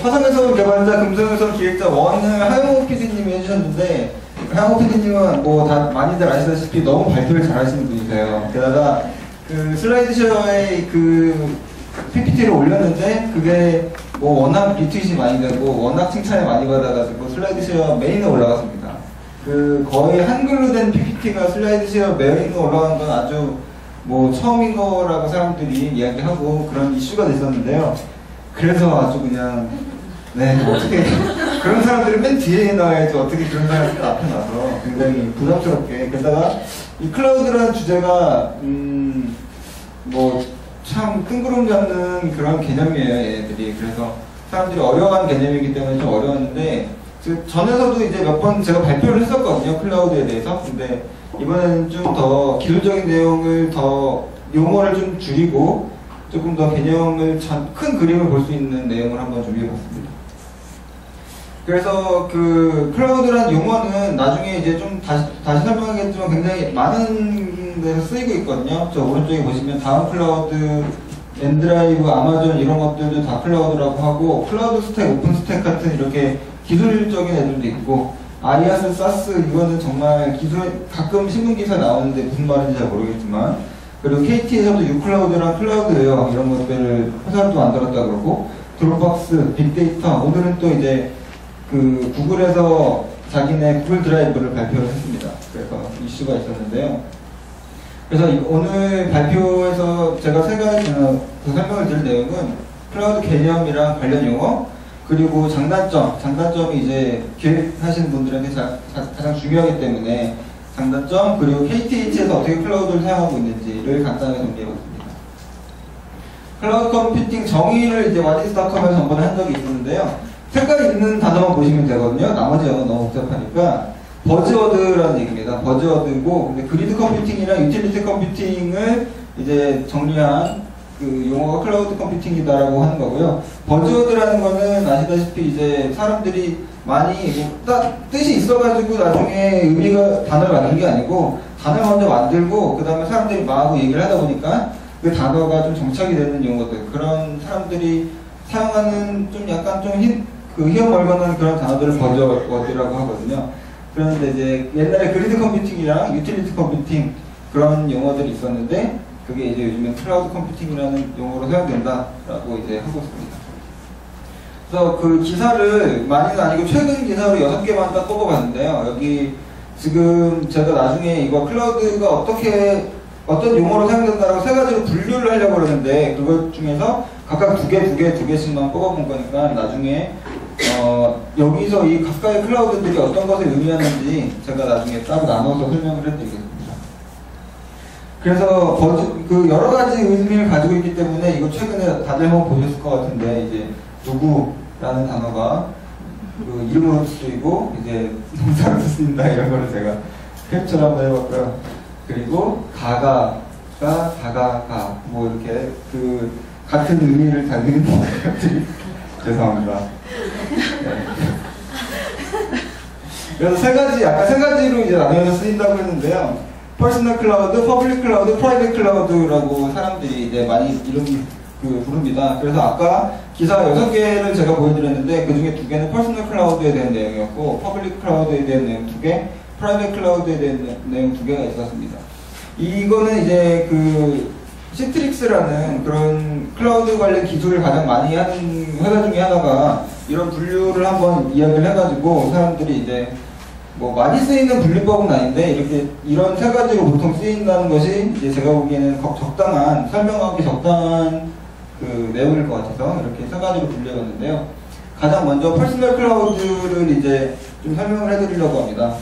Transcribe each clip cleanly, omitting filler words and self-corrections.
화성에서 개발자, 금성에서 기획자 원을 하영호 PD님이 해주셨는데, 하영호 PD님은 뭐 다 많이들 아시다시피 너무 발표를 잘 하시는 분이세요. 게다가 그 슬라이드쇼에 그 PPT를 올렸는데 그게 뭐 워낙 리트윗이 많이 되고 워낙 칭찬을 많이 받아가지고 슬라이드쇼 메인에 올라갔습니다. 그 거의 한글로 된 PPT가 슬라이드쇼 메인에 올라간 건 아주 뭐 처음인 거라고 사람들이 이야기하고 그런 이슈가 됐었는데요. 그래서 아주 그냥 네 어떻게 그런 사람들은 맨 뒤에 나와야지 어떻게 그런 사람들이 앞에 나서 굉장히 부담스럽게. 게다가 이 클라우드라는 주제가 뭐 참 뜬구름 잡는 그런 개념이에요, 얘들이. 그래서 사람들이 어려워하는 개념이기 때문에 좀 어려웠는데, 전에서도 이제 몇 번 제가 발표를 했었거든요, 클라우드에 대해서. 근데 이번에는 좀 더 기술적인 내용을 더 용어를 좀 줄이고 조금 더 개념을 큰 그림을 볼 수 있는 내용을 한번 준비해봤습니다. 그래서 그 클라우드라는 용어는 나중에 이제 좀 다시 설명하겠지만 굉장히 많은 데서 쓰이고 있거든요. 저 오른쪽에 보시면 다음 클라우드, 엔드라이브, 아마존 이런 것들도 다 클라우드라고 하고, 클라우드 스택, 오픈 스택 같은 이렇게 기술적인 애들도 있고, 아이아스, 사스 이거는 정말 기술, 가끔 신문 기사 나오는데 무슨 말인지 잘 모르겠지만, 그리고 KT에서도 유클라우드랑 클라우드웨어 이런 것들을 회사도 만들었다 그러고, 드롭박스, 빅데이터, 오늘은 또 이제 그 구글에서 자기네 구글 드라이브를 발표를 했습니다. 그래서 이슈가 있었는데요. 그래서 오늘 발표에서 제가 세 가지 그 설명을 드릴 내용은 클라우드 개념이랑 관련 용어, 그리고 장단점이 이제 기획하시는 분들에게 가장 중요하기 때문에 장단점, 그리고 KTH에서 어떻게 클라우드를 사용하고 있는지를 간단하게 정리해봤습니다. 클라우드 컴퓨팅 정의를 이제 와디스닷컴에서 전번에 한 적이 있었는데요. 색깔이 있는 단어만 보시면 되거든요. 나머지 영어는 너무 복잡하니까. 버즈워드라는 얘기입니다. 버즈워드고, 근데 그리드 컴퓨팅이랑 유틸리티 컴퓨팅을 이제 정리한 그 용어가 클라우드 컴퓨팅이다라고 하는 거고요. 버즈워드라는 거는 아시다시피 이제 사람들이 많이 딱 뜻이 있어가지고 나중에 의미가 단어를 만든 게 아니고, 단어를 먼저 만들고 그 다음에 사람들이 마구 얘기를 하다 보니까 그 단어가 좀 정착이 되는 용어들, 그런 사람들이 사용하는 좀 약간 좀 희어멀건한 그런 단어들을 버즈워드라고 하거든요. 그런데 이제 옛날에 그리드 컴퓨팅이랑 유틸리티 컴퓨팅 그런 용어들이 있었는데, 그게 이제 요즘엔 클라우드 컴퓨팅이라는 용어로 사용된다라고 이제 하고 있습니다. 그래서 그 기사를 많이는 아니고 최근 기사로 6개만 딱 뽑아봤는데요. 여기 지금 제가 나중에 이거 클라우드가 어떤 용어로 사용된다라고 세 가지로 분류를 하려고 그러는데, 그것 중에서 각각 두 개씩만 뽑아본 거니까 나중에 여기서 이 각각의 클라우드들이 어떤 것을 의미하는지 제가 나중에 따로 나눠서 설명을 해드리겠습니다. 그래서 그 여러 가지 의미를 가지고 있기 때문에 이거 최근에 다들 한번 보셨을 것 같은데, 이제 누구라는 단어가 그 이름으로 쓰이고 이제 동사로 쓰인다 이런 거를 제가 캡처를 한번 해봤고요. 그리고 가가 뭐 이렇게 그 같은 의미를 담는 것들이 죄송합니다. 네. 그래서 아까 세 가지로 이제 나뉘어서 쓰인다고 했는데요. 퍼스널 클라우드, 퍼블릭 클라우드, 프라이빗 클라우드라고 사람들이 이제 많이 부릅니다. 그래서 아까 기사 6개를 제가 보여드렸는데, 그 중에 2개는 퍼스널 클라우드에 대한 내용이었고, 퍼블릭 클라우드에 대한 내용 2개, 프라이빗 클라우드에 대한 내용 2개가 있었습니다. 이거는 이제 그 시트릭스라는 그런 클라우드 관련 기술을 가장 많이 하는 회사 중에 하나가 이런 분류를 한번 이야기를 해가지고, 사람들이 이제 뭐 많이 쓰이는 분류법은 아닌데 이런 세 가지로 보통 쓰인다는 것이 이제 제가 보기에는 설명하기 적당한 그 내용일 것 같아서 이렇게 세 가지로 분류해봤는데요. 가장 먼저 퍼스널 클라우드를 이제 좀 설명을 해드리려고 합니다.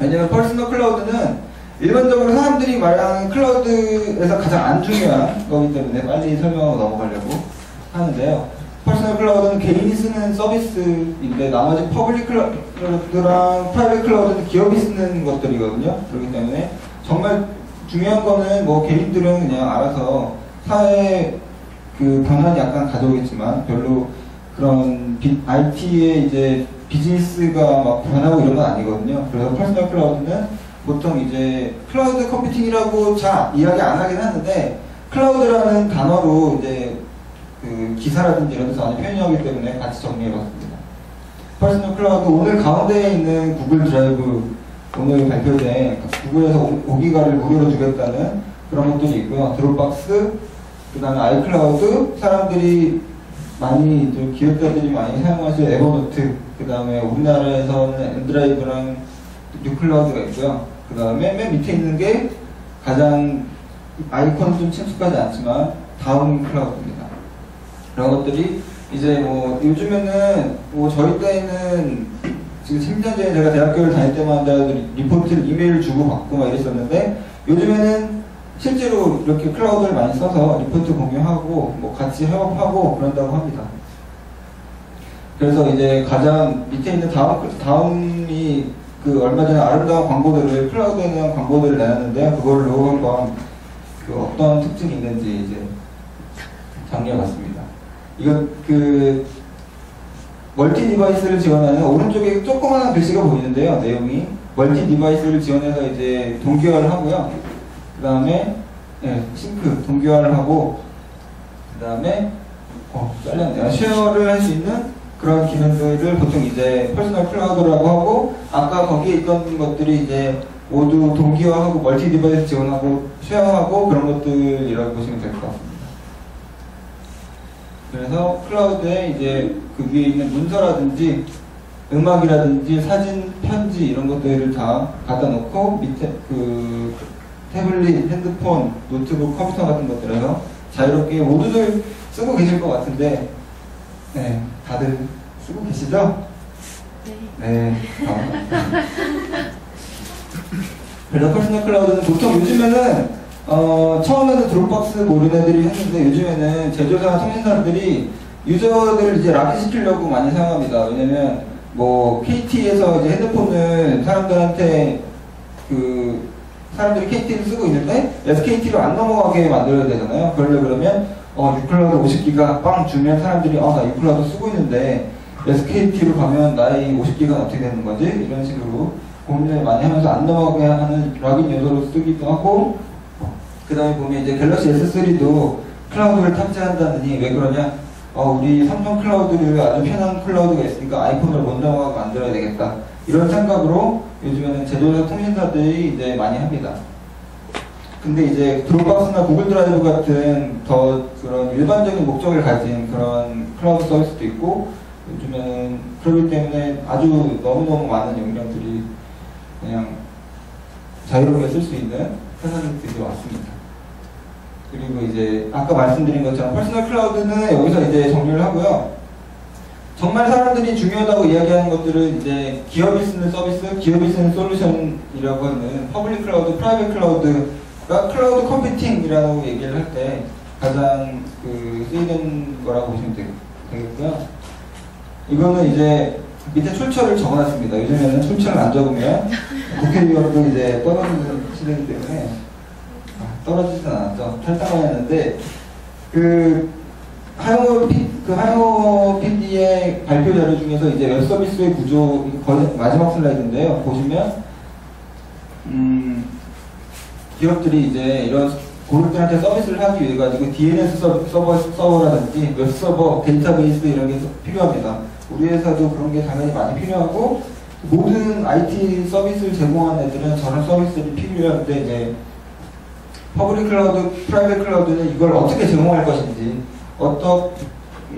왜냐면 퍼스널 클라우드는 일반적으로 사람들이 말하는 클라우드에서 가장 안 중요한 거기 때문에 빨리 설명하고 넘어가려고 하는데요. 퍼스널 클라우드는 개인이 쓰는 서비스인데, 나머지 퍼블릭 클라우드랑 프라이빗 클라우드는 기업이 쓰는 것들이거든요. 그렇기 때문에 정말 중요한 거는 뭐 개인들은 그냥 알아서 사회 그 변화는 약간 가져오겠지만 별로 그런 IT의 이제 비즈니스가 막 변하고 이런 건 아니거든요. 그래서 퍼스널 클라우드는 보통 이제 클라우드 컴퓨팅이라고 잘 이야기 안 하긴 하는데, 클라우드라는 단어로 이제 그 기사라든지 이런 데서 많이 표현하기 때문에 같이 정리해봤습니다. 퍼스널 클라우드 오늘 가운데에 있는 구글 드라이브 오늘 발표된 구글에서 5기가를 무료로 주겠다는 그런 것들이 있고요. 드롭박스, 그 다음에 아이클라우드, 사람들이 많이, 기업가들이 많이 사용하실 에버노트, 그 다음에 우리나라에서는 엔드라이브랑 뉴클라우드가 있고요. 그 다음에 맨 밑에 있는 게 가장 아이콘은 좀 친숙하지 않지만 다운 클라우드입니다. 그런 것들이 이제 뭐 요즘에는 뭐 저희 때는 지금 10년 전에 제가 대학교를 다닐 때마다 리포트를 이메일 주고 받고 막 이랬었는데 요즘에는 실제로 이렇게 클라우드를 많이 써서 리포트 공유하고 뭐 같이 협업하고 그런다고 합니다. 그래서 이제 가장 밑에 있는 다음이 그 얼마 전에 아름다운 광고들을 클라우드에 대한 광고들을 내놨는데 그걸로 한번 그 어떤 특징이 있는지 이제 정리해봤습니다. 이건 그 멀티 디바이스를 지원하는 오른쪽에 조그마한 글씨가 보이는데요. 내용이 멀티 디바이스를 지원해서 이제 동기화를 하고요. 그 다음에 싱크 동기화를 하고 그 다음에 잘렸네요. 쉐어를 할 수 있는 그런 기능들을 보통 이제 퍼스널 클라우드라고 하고 아까 거기에 있던 것들이 이제 모두 동기화하고 멀티 디바이스 지원하고 쉐어하고 그런 것들이라고 보시면 될 것 같습니다. 그래서 클라우드에 이제 그 위에 있는 문서라든지 음악이라든지 사진, 편지 이런 것들을 다 갖다 놓고 밑에 그 태블릿, 핸드폰, 노트북, 컴퓨터 같은 것들에서 자유롭게 모두들 쓰고 계실 것 같은데 네, 다들 쓰고 계시죠? 네. 그래서 퍼스널 클라우드는 보통 요즘에는 처음에는 드롭박스 모르는 애들이 했는데 요즘에는 제조사나 통신사들이 유저들을 이제 락인시키려고 많이 사용합니다. 왜냐면 뭐 KT에서 이제 핸드폰을 사람들한테 사람들이 KT를 쓰고 있는데 SKT로 안 넘어가게 만들어야 되잖아요. 그러면 유클라우드 50기가 빵 주면 사람들이 나 유클라우드 쓰고 있는데 SKT로 가면 나의 50기가 어떻게 되는 거지? 이런 식으로 고민을 많이 하면서 안 넘어가게 하는 락인 요소로 쓰기도 하고 그 다음에 보면 이제 갤럭시 S3도 클라우드를 탑재한다느니 왜 그러냐? 우리 삼성 클라우드를 아주 편한 클라우드가 있으니까 아이폰을 못 넘어가게 만들어야 되겠다. 이런 생각으로 요즘에는 제조사 통신사들이 이제 많이 합니다. 근데 이제 드롭박스나 구글 드라이브 같은 더 그런 일반적인 목적을 가진 그런 클라우드 서비스도 있고 요즘에는 그렇기 때문에 아주 너무너무 많은 용량들이 그냥 자유롭게 쓸 수 있는 세상들이 왔습니다. 그리고 이제 아까 말씀드린 것처럼 퍼스널 클라우드는 여기서 이제 정리를 하고요. 정말 사람들이 중요하다고 이야기하는 것들은 이제 기업이 쓰는 서비스, 기업이 쓰는 솔루션이라고 하는 퍼블릭 클라우드, 프라이빗 클라우드가 클라우드 컴퓨팅이라고 얘기를 할 때 가장 쓰이는 거라고 보시면 되겠고요. 이거는 이제 밑에 출처를 적어놨습니다. 요즘에는 출처를 안 적으면 국회의원도 이제 떨어지는 시대이기 때문에 떨어지진 않았죠. 탈당을 했는데 하영호 PD의 발표 자료 중에서 이제 웹 서비스의 구조 거의 마지막 슬라이드인데요. 보시면 기업들이 이제 이런 고객들한테 서비스를 하기 위해 가지고 DNS 서버라든지 웹 서버, 데이터베이스 이런 게 필요합니다. 우리 회사도 그런 게 당연히 많이 필요하고 모든 IT 서비스를 제공하는 애들은 저런 서비스들이 필요한데 이제 퍼블릭 클라우드, 프라이빗 클라우드는 이걸 어떻게 제공할 것인지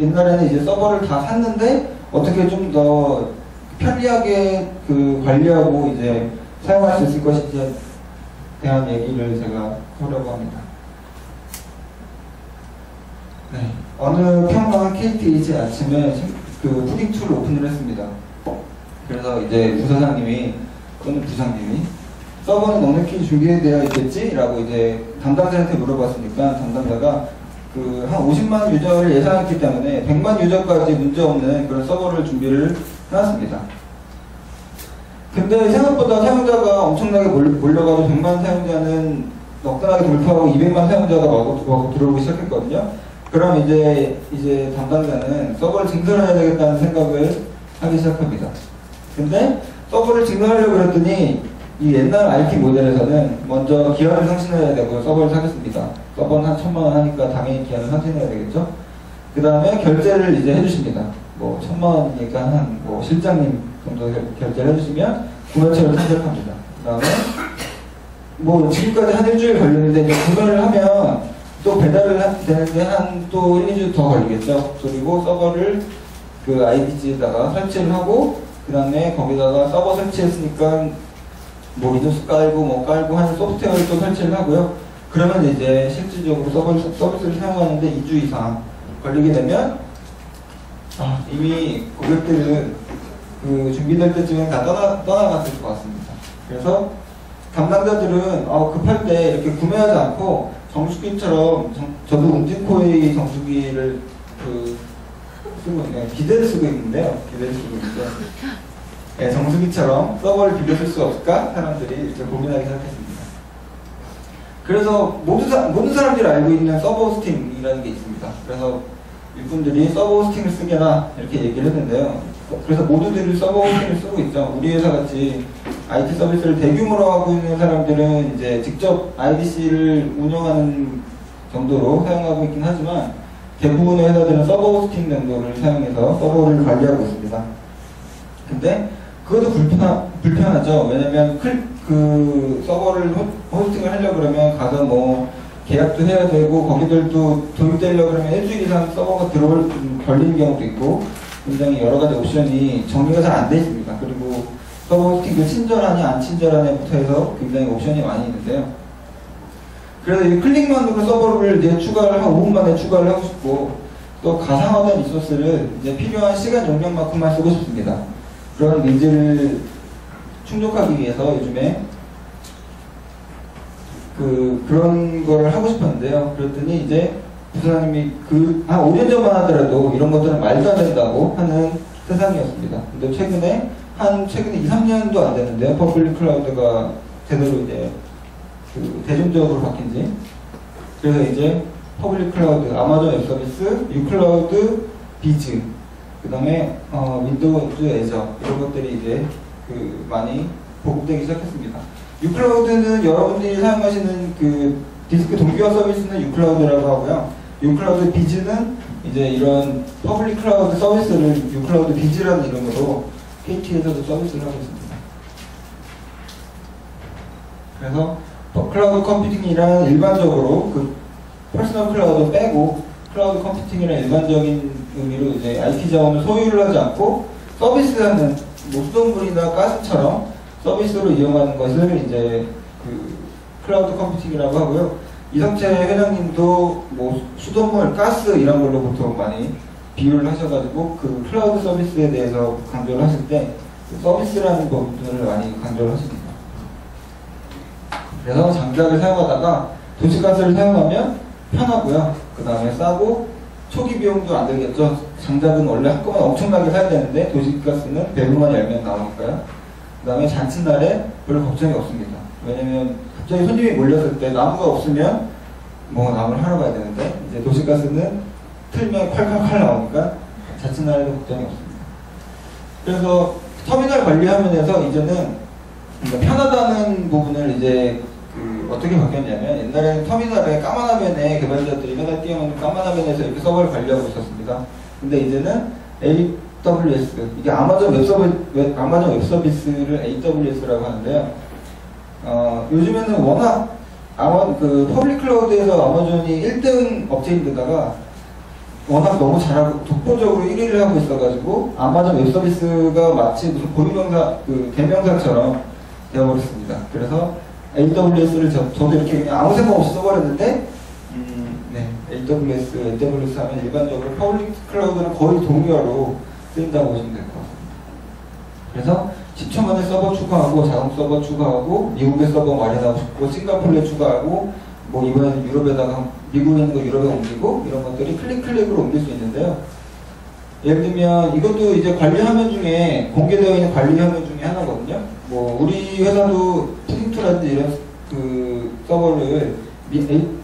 옛날에는 이제 서버를 다 샀는데 어떻게 좀 더 편리하게 관리하고 이제 사용할 수 있을 것인지에 대한 얘기를 제가 하려고 합니다. 네. 어느 평강 KTH 아침에 푸딩 툴을 오픈을 했습니다. 그래서 이제 부사장님이 또는 부장님이 서버는 넉넉히 준비되어 있겠지? 라고 이제 담당자한테 물어봤으니까 담당자가 한 50만 유저를 예상했기 때문에 100만 유저까지 문제없는 그런 서버를 준비를 해놨습니다. 근데 생각보다 사용자가 엄청나게 몰려가고 100만 사용자는 넉넉하게 돌파하고 200만 사용자가 마구 들어오기 시작했거든요. 그럼 이제 담당자는 서버를 증설해야 되겠다는 생각을 하기 시작합니다. 근데 서버를 증설하려고 그랬더니 이 옛날 IT 모델에서는 먼저 기한을 상신해야 되고 서버를 사겠습니다. 서버는 한 1000만 원 하니까 당연히 기한을 상신해야 되겠죠. 그 다음에 결제를 이제 해주십니다. 뭐 1000만원이니까 한 뭐 실장님 정도 결제를 해주시면 구매처를 선택합니다. 그 다음에 뭐 지금까지 한 일주일 걸렸는데 이제 구매를 하면 또 배달을 되는데 한 또 1, 2주 더 걸리겠죠. 그리고 서버를 그 IDG에다가 설치를 하고 그 다음에 거기다가 서버 설치했으니까 뭐 리눅스 깔고 뭐 깔고 하는 소프트웨어를 또 설치를 하고요. 그러면 이제 실질적으로 서비스를 사용하는데 2주 이상 걸리게 되면 이미 고객들은 그 준비될 때쯤엔 다 떠나갔을 것 같습니다. 그래서 담당자들은 급할 때 이렇게 구매하지 않고 정수기처럼 저도 웅진코웨이 정수기를 기대를 쓰고 있는데요. 기대를 쓰고 있는데 네, 정수기처럼 서버를 빌려 쓸 수 없을까? 사람들이 이렇게 고민하기 시작했습니다. 그래서 모든 사람들이 알고 있는 서버 호스팅이라는 게 있습니다. 그래서 일꾼들이 서버 호스팅을 쓰게나 이렇게 얘기를 했는데요. 그래서 모두들이 서버 호스팅을 쓰고 있죠. 우리 회사 같이 IT 서비스를 대규모로 하고 있는 사람들은 이제 직접 IDC를 운영하는 정도로 사용하고 있긴 하지만 대부분의 회사들은 서버 호스팅 정도를 사용해서 서버를 관리하고 있습니다. 근데 그것도 불편하죠. 왜냐면 그 서버를 호스팅을 하려고 그러면 가서 뭐 계약도 해야 되고 거기들도 도입되려고 그러면 일주일 이상 서버가 걸리는 경우도 있고 굉장히 여러 가지 옵션이 정리가 잘 안 돼 있습니다. 그리고 서버 호스팅도 친절하냐 안 친절하냐부터 해서 굉장히 옵션이 많이 있는데요. 그래서 이 클릭만으로 서버를 이제 한 5분 만에 추가를 하고 싶고 또 가상화된 리소스를 이제 필요한 시간 용량만큼만 쓰고 싶습니다. 그런 니즈를 충족하기 위해서 요즘에 그런 걸 하고 싶었는데요. 그랬더니 이제 부사장님이 한 5년 전만 하더라도 이런 것들은 말도 안 된다고 하는 세상이었습니다. 근데 최근에 2, 3년도 안 됐는데요. 퍼블릭 클라우드가 제대로 이제 대중적으로 바뀐지. 그래서 이제 퍼블릭 클라우드, 아마존 웹 서비스, 유클라우드, 비즈, 그 다음에 윈도우즈 애저 이런 것들이 이제 많이 보급되기 시작했습니다. 유클라우드는 여러분들이 사용하시는 그 디스크 동기화 서비스는 유클라우드라고 하고요. 유클라우드 비즈는 이제 이런 퍼블릭 클라우드 서비스를 유클라우드 비즈라는 이름으로 KT에서도 서비스를 하고 있습니다. 그래서 클라우드 컴퓨팅이란 일반적으로 그 퍼스널 클라우드 빼고 클라우드 컴퓨팅이란 일반적인 의미로 이제 IT 자원을 소유를 하지 않고 서비스하는 뭐 수돗물이나 가스처럼 서비스로 이용하는 것을 이제 클라우드 컴퓨팅이라고 하고요. 이성채 회장님도 뭐 수돗물, 가스 이런 걸로 보통 많이 비유를 하셔가지고 그 클라우드 서비스에 대해서 강조를 하실 때 서비스라는 부분을 많이 강조를 하십니다. 그래서 장작을 사용하다가 도시가스를 사용하면 편하고요. 그 다음에 싸고 초기 비용도 안 들겠죠. 장작은 원래 한꺼번에 엄청나게 사야 되는데 도시가스는 배부만 열면 나오니까요. 그 다음에 잔칫날에 별로 걱정이 없습니다. 왜냐면 갑자기 손님이 몰렸을 때 나무가 없으면 뭐 나무를 하러 가야 되는데 이제 도시가스는 틀면 콸콸콸 나오니까 잔칫날에도 걱정이 없습니다. 그래서 터미널 관리 화면에서 이제는 편하다는 부분을 이제 어떻게 바뀌었냐면 옛날에는 터미널에 까만 화면에 개발자들이 맨날 띄워놓는 까만 화면에서 이렇게 서버를 관리하고 있었습니다. 근데 이제는 AWS, 이게 아마존 웹 서비스를 AWS라고 하는데요. 요즘에는 워낙 퍼블릭 클라우드에서 아마존이 1등 업체인데다가 워낙 너무 잘하고 독보적으로 1위를 하고 있어가지고 아마존 웹 서비스가 마치 무슨 고유명사, 대명사처럼 되어버렸습니다. 그래서 AWS를 저도 이렇게 그냥 아무 생각 없이 써버렸는데, AWS 하면 일반적으로 퍼블릭 클라우드는 거의 동의어로 쓰인다고 보시면 될 것 같습니다. 그래서 10초 만에 서버 추가하고, 자동 서버 추가하고, 미국에 서버 마련하고 싶고, 싱가포르에 추가하고, 뭐 이번에는 유럽에다가, 미국에 있는 거 유럽에 옮기고, 이런 것들이 클릭으로 옮길 수 있는데요. 예를 들면 이것도 이제 관리 화면 중에 공개되어 있는 관리 화면 중에 하나거든요. 뭐 우리 회사도 푸딩투라든지 이런 서버를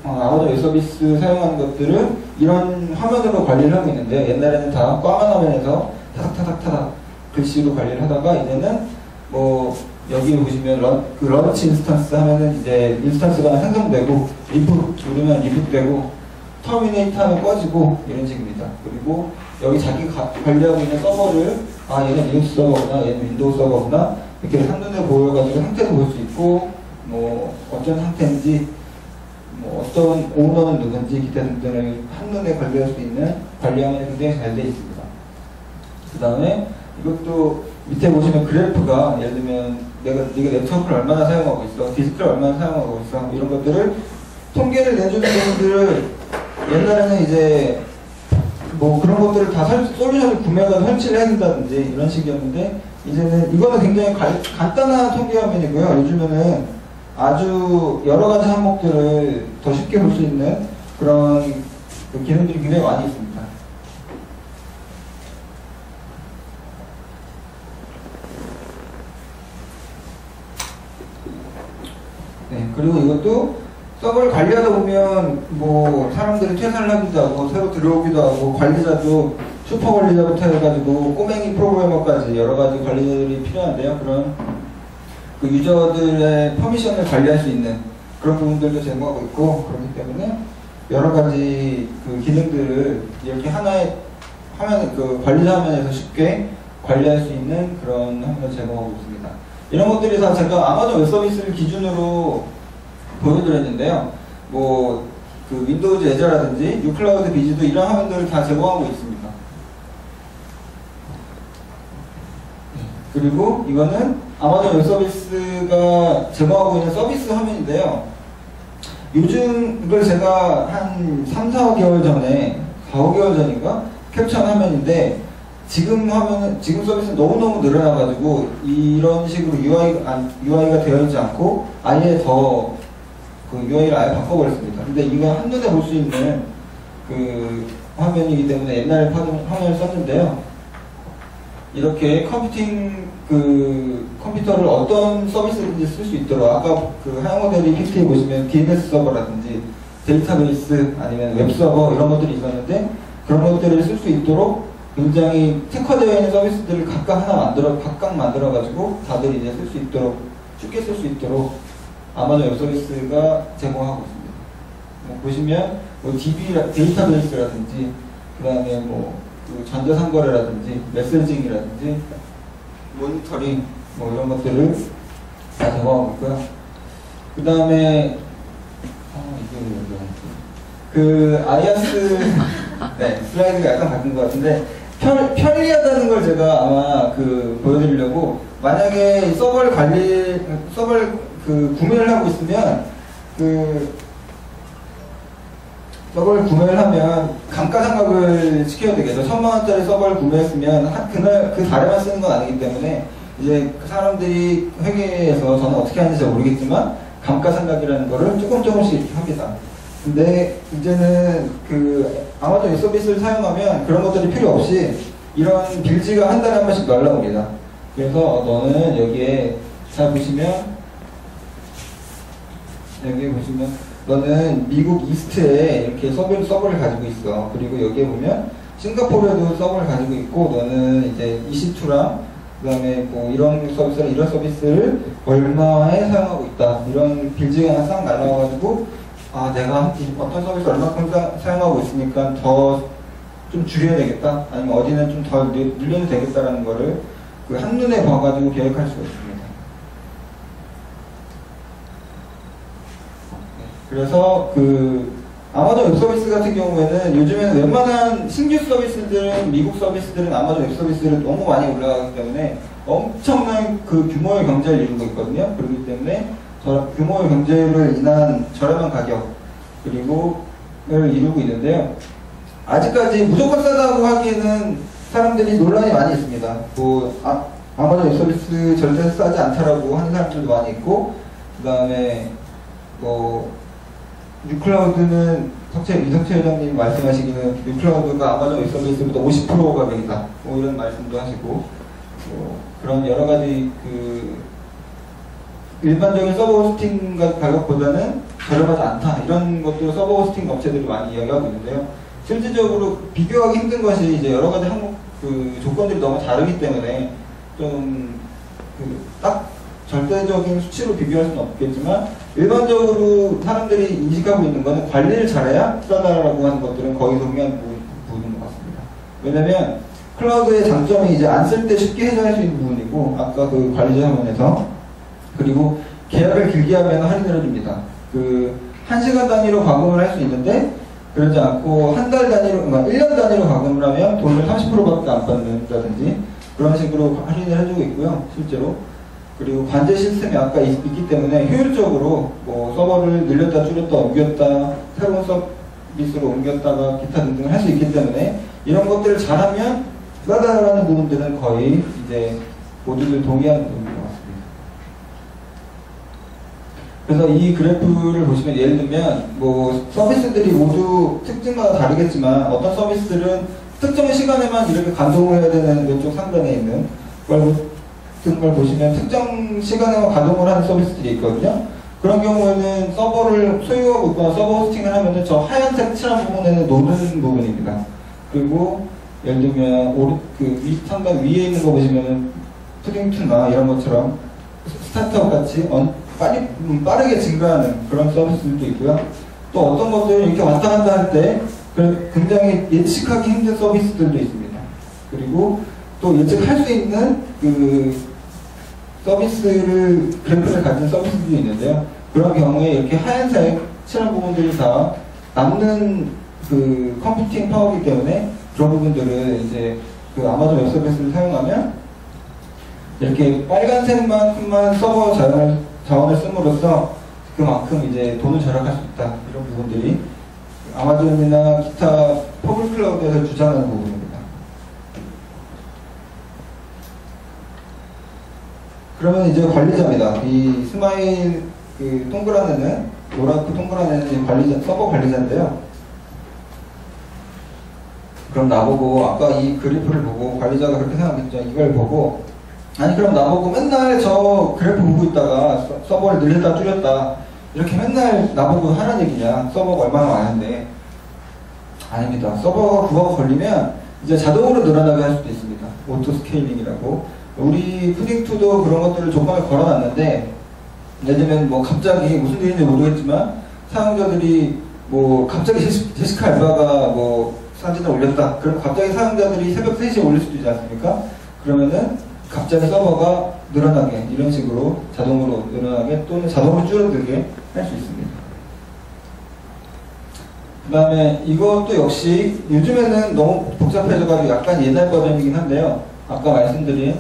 아마존 웹 서비스 사용하는 것들을 이런 화면으로 관리를 하고 있는데 옛날에는 다 까만 화면에서 타닥타닥타닥 글씨로 관리를 하다가 이제는 뭐 여기 보시면 런치 인스턴스 하면은 이제 인스턴스가 생성되고 리풋 누르면 리풋되고 터미네이트 하면 꺼지고 이런 식입니다. 그리고 여기 자기가 관리하고 있는 서버를 얘는 리눅스 서버구나, 얘는 윈도우 서버구나 이렇게 한눈에 보여가지고 상태도 볼 수 있고 뭐 어떤 상태인지 뭐 어떤 오너는 누군지 기타 등등을 한눈에 관리할 수 있는 관리 화면이 굉장히 잘 되어 있습니다. 그 다음에 이것도 밑에 보시면 그래프가 네가 네트워크를 얼마나 사용하고 있어, 디스크를 얼마나 사용하고 있어 이런 것들을 통계를 내주는 분들을 옛날에는 이제 뭐 그런 것들을 다 솔루션을 구매해서 설치를 해야 된다든지 이런 식이었는데 이제는 이거는 굉장히 간단한 통계 화면이고요. 요즘에는 아주 여러 가지 항목들을 더 쉽게 볼 수 있는 그런 기능들이 굉장히 많이 있습니다. 네, 그리고 이것도 서버를 관리하다 보면 뭐 사람들이 퇴사를 하기도 하고 새로 들어오기도 하고 관리자도 슈퍼 관리자부터 해가지고 꼬맹이 프로그래머까지 여러 가지 관리자들이 필요한데요. 그런 그 유저들의 퍼미션을 관리할 수 있는 그런 부분들도 제공하고 있고 그렇기 때문에 여러 가지 그 기능들을 이렇게 하나의 화면 그 관리자 화면에서 쉽게 관리할 수 있는 그런 화면을 제공하고 있습니다. 이런 것들이 다 제가 아마존 웹 서비스를 기준으로 보여드렸는데요. 뭐 그 윈도우즈 에저라든지 유클라우드 비즈도 이런 화면들을 다 제공하고 있습니다. 그리고 이거는 아마존 웹 서비스가 제공하고 있는 서비스 화면인데요. 요즘 이걸 제가 한 3, 4개월 전에 4, 5개월 전인가 캡처한 화면인데 지금 서비스는 너무너무 늘어나가지고 이런 식으로 UI가 되어 있지 않고 아예 더 그 UI를 아예 바꿔버렸습니다. 근데 이거 한눈에 볼 수 있는 그 화면이기 때문에 옛날 화면을 썼는데요. 이렇게 컴퓨터를 어떤 서비스든지 쓸 수 있도록 아까 그 하양 모델이 PPT에 보시면 DNS 서버라든지 데이터베이스 아니면 웹 서버 이런 것들이 있었는데 그런 것들을 쓸 수 있도록 굉장히 특화되어 있는 서비스들을 각각 만들어가지고 다들 이제 쓸 수 있도록 쉽게 쓸 수 있도록 아마존 웹 서비스가 제공하고 있습니다. 뭐 보시면 뭐 DB 데이터베이스라든지 그다음에 뭐 그 전자상거래라든지 메시징이라든지 모니터링 뭐 이런 것들을 다 제공하고 있고요. 그 다음에 그 아이아스 네, 슬라이드가 약간 바뀐 것 같은데 편리하다는 걸 제가 아마 그 보여드리려고 만약에 서버를 구매를 하고 있으면 서버를 구매를 하면 감가상각을 시켜야 되겠죠. 1000만원짜리 서버를 구매했으면 그 달에만 쓰는 건 아니기 때문에 이제 그 사람들이 회계에서 저는 어떻게 하는지 잘 모르겠지만 감가상각이라는 거를 조금씩 합니다. 근데 이제는 그 아마존 웹 서비스를 사용하면 그런 것들이 필요 없이 이런 빌지가 한 달에 한 번씩 날라옵니다. 그래서 너는 여기에 잘 보시면 너는 미국 이스트에 이렇게 서버를 가지고 있어. 그리고 여기에 보면 싱가포르에도 서버를 가지고 있고 너는 이제 EC2랑 그 다음에 뭐 이런 서비스를 얼마에 사용하고 있다. 이런 빌지가 하나 싹 날라와가지고 내가 어떤 서비스 얼마큼 사용하고 있으니까 더 좀 줄여야 되겠다. 아니면 어디는 좀 더 늘려도 되겠다라는 거를 그 한눈에 봐가지고 계획할 수가 있습니다. 그래서 그 아마존 웹 서비스 같은 경우에는 요즘에는 웬만한 신규 서비스들은 미국 서비스들은 아마존 웹 서비스를 너무 많이 올라가기 때문에 엄청난 그 규모의 경제를 이루고 있거든요. 그렇기 때문에 규모의 경제를 인한 저렴한 가격 그리고 을 이루고 있는데요. 아직까지 무조건 싸다고 하기에는 사람들이 논란이 많이 있습니다. 뭐 아마존 웹 서비스 절대 싸지 않다라고 하는 사람들도 많이 있고 그 다음에 뭐 유클라우드는 이석채 회장님 말씀하시기는 유클라우드가 아마존 웹 서비스보다 50% 가격이다. 뭐 이런 말씀도 하시고 그런 여러 가지 그 일반적인 서버 호스팅 가격보다는 저렴하지 않다. 이런 것도 서버 호스팅 업체들이 많이 이야기하고 있는데요. 실질적으로 비교하기 힘든 것이 이제 여러 가지 항목 그 조건들이 너무 다르기 때문에 좀 딱 절대적인 수치로 비교할 수는 없겠지만 일반적으로 사람들이 인식하고 있는 거는 관리를 잘해야 싸다라고 하는 것들은 거의 동의하는 부분인 것 같습니다. 왜냐면 클라우드의 장점이 이제 안 쓸 때 쉽게 해결할 수 있는 부분이고, 아까 그 관리 자문에서, 그리고 계약을 길게 하면 할인을 해줍니다. 1시간 단위로 과금을 할 수 있는데, 그러지 않고 한 달 단위로, 1년 단위로 과금을 하면 돈을 30%밖에 안 받는다든지 그런 식으로 할인을 해주고 있고요, 실제로. 그리고 관제 시스템이 아까 있기 때문에 효율적으로 뭐 서버를 늘렸다 줄였다 옮겼다 새로운 서비스로 옮겼다가 기타 등등을 할 수 있기 때문에 이런 것들을 잘하면 싸다라는 부분들은 거의 이제 모두들 동의하는 부분인 것 같습니다. 그래서 이 그래프를 보시면 예를 들면 뭐 서비스들이 모두 특징마다 다르겠지만 어떤 서비스들은 특정 시간에만 이렇게 가동을 해야 되는 왼쪽 상단에 있는 걸 보시면 특정 시간에만 가동을 하는 서비스들이 있거든요. 그런 경우에는 서버를 소유하고 있거나 서버 호스팅을 하면은 저 하얀색 칠한 부분에는 노는 부분입니다. 그리고 예를 들면 위 상단 위에 있는 거 보시면은 푸딩2나 이런 것처럼 스타트업 같이 빠르게 증가하는 그런 서비스들도 있고요. 또 어떤 것들은 이렇게 왔다 갔다 할 때 굉장히 예측하기 힘든 서비스들도 있습니다. 그리고 또 예측할 수 있는 그래프를 가진 서비스들도 있는데요. 그런 경우에 이렇게 하얀색 칠한 부분들이 다 남는 컴퓨팅 파워이기 때문에 그런 부분들을 이제 아마존 웹 서비스를 사용하면 이렇게 빨간색만큼만 서버 자원을 씀으로써 그만큼 이제 돈을 절약할 수 있다. 이런 부분들이 아마존이나 기타 퍼블릭 클라우드에서 주장하는 부분입니다. 그러면 이제 관리자입니다. 이 스마일 동그란 애는 노랗고 동그란 애는 서버 관리자인데요. 그럼 나보고 아까 이 그래프를 보고 관리자가 그렇게 생각했죠. 이걸 보고 아니 그럼 나보고 맨날 저 그래프 보고 있다가 서버를 늘렸다 줄였다 이렇게 맨날 나보고 하라는 얘기냐. 서버가 얼마나 많은데. 아닙니다. 서버가 부하가 걸리면 이제 자동으로 늘어나게 할 수도 있습니다. 오토 스케일링이라고. 우리 푸딩2도 그런 것들을 조건을 걸어놨는데 예를 들면 뭐 갑자기 무슨 일인지 모르겠지만 사용자들이 뭐 갑자기 제시카 알바가 뭐 사진을 올렸다. 그럼 갑자기 사용자들이 새벽 3시에 올릴 수도 있지 않습니까? 그러면은 갑자기 서버가 늘어나게 이런 식으로 자동으로 늘어나게 또는 자동으로 줄어들게 할 수 있습니다. 그 다음에 이것도 역시 요즘에는 너무 복잡해져가지고 약간 옛날 버전이긴 한데요. 아까 말씀드린